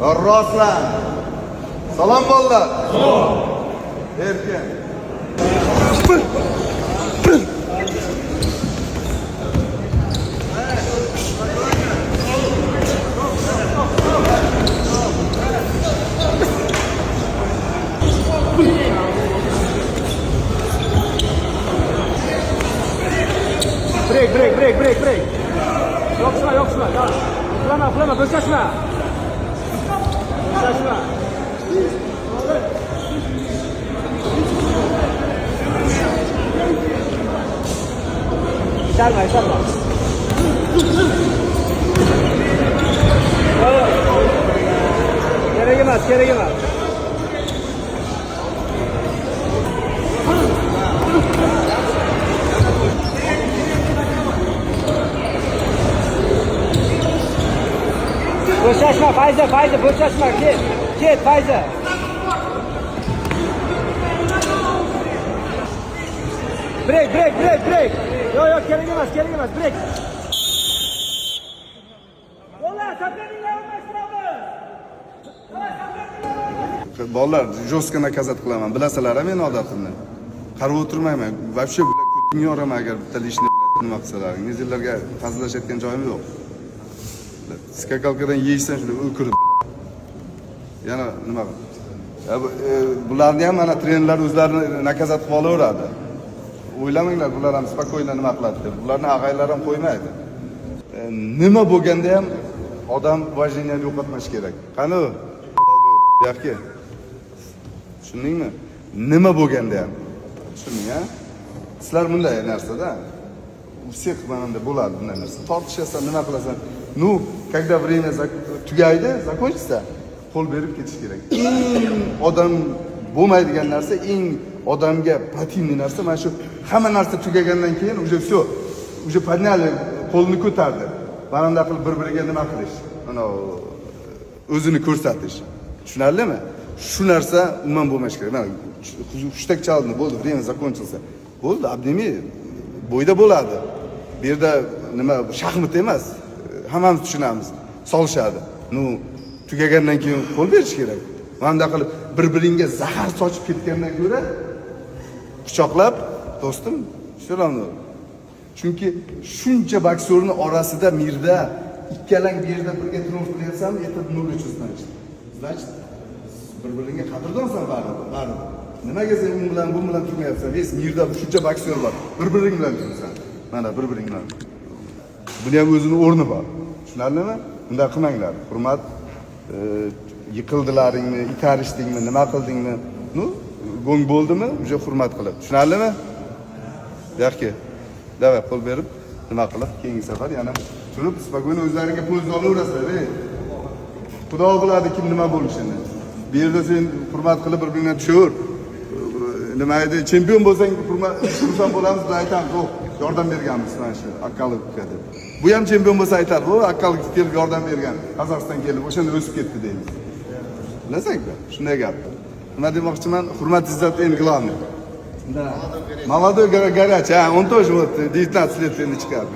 Rostlan. Salom bolalar. Erkin. Break. Yo'qsima. Uxlama, bo'shashma. Ishalma. Kerak emas. Bo'shashma, Fayza, bo'shashma, ket, Fayza. Break. Yo'q, kerak emas, break. Bolalar, sakranglar olmasizlarmi? Bolalar, jostko nakazat qilaman. Bilasizlar, men odatimni. Qarab o'tirmayman. Вообще, ko'tingni yoraman agar bitta ishni nima qilsalaring. Mezillarga hazillashayotgan joyim yo'q. Skakalkadan yeysan shuni o'kirib. Yana nima qil? Bularni ham mana trenerlar o'zlarini nakazat qilib olaveradi. O'ylamanglar, bular ham spokойно nima qiladi deb. Bularni ag'aylar ham qo'ymaydi. Nima bo'lganda ham odam vajiniyani yo'qotmash kerak. Qani u? Yaxki. Tushundingmi? Nima bo'lganda ham. Tushunding, ha? Sizlar bunday narsada u всех mana bo'ladi bunday narsa. Tortishasan, nima qilasan? Ну, когда время tugaydi, закончится, qo'l berib ketish kerak. Eng odam bo'lmaydigan narsa, eng odamga противный narsa mana shu hamma narsa tugagandan keyin уже все, уже подняли, qo'lni ko'tardi. Mana bunday qilib bir-biriga nima qilish, mana o'zini ko'rsatish. Tushunarlimi? Shu narsa umuman bo'lmash kerak. Mana hushtak chaldi, bo'ldi, время закончился. Bo'ldi, abdemi bo'yda bo'ladi. Bu yerda nima shaxmat emas. Hammamiz tushunamiz. Solishadi. Nu tugagandan keyin qo'l berish kerak. Mana qilib bir-biringga zahar sochib ketgandan ko'ra quchoqlab, do'stim, shularni. Chunki shuncha boksorning orasida mirda ikkalang bu yerda birga turib qilyapsanmi, ertaga nolga chiqsan. Значит, bir-biringga qadrdonsan baribir. Nimaga sen u bilan bu bilan turmayapsan? Ves mirda shuncha boksor bor. Bir-biring bilan tursan. Mana bir-biring bilan. Buni ham o'zining o'rni bor. Tushunarlimi? Bunday qilmanglar. Hurmat, yiqildilaringni, itarishdingmi, nima qildingmi? Nu, go'ng bo'ldimi? Uje hurmat qilib. Tushunarlimi? Yaxki. Davay qo'l berib, nima qilib, keyingi safar yana turib, spokойно o'zlaringga po'z olaverasizlar, Xudo biladi kim nima bo'lishini. Bu yerda sen hurmat qilib bir-biringdan tushaver. Nima edi? Chempion bo'lsang, xursand bo'lamiz, biz aytamiz, "Yo'q, yordam berganmiz mana shu Akkalovga" deb. Bu ham chempion bo'lsa aytadi, "O, Akkalov kelib yordam bergan, Qozog'iston kelib o'shanda o'sib ketdi" deymiz. Bilasizmi? Shunday gap. Nima demoqchiman? Hurmat, izzat eng главный. Да. Молодой горячий, он тоже вот 19 лет начинает.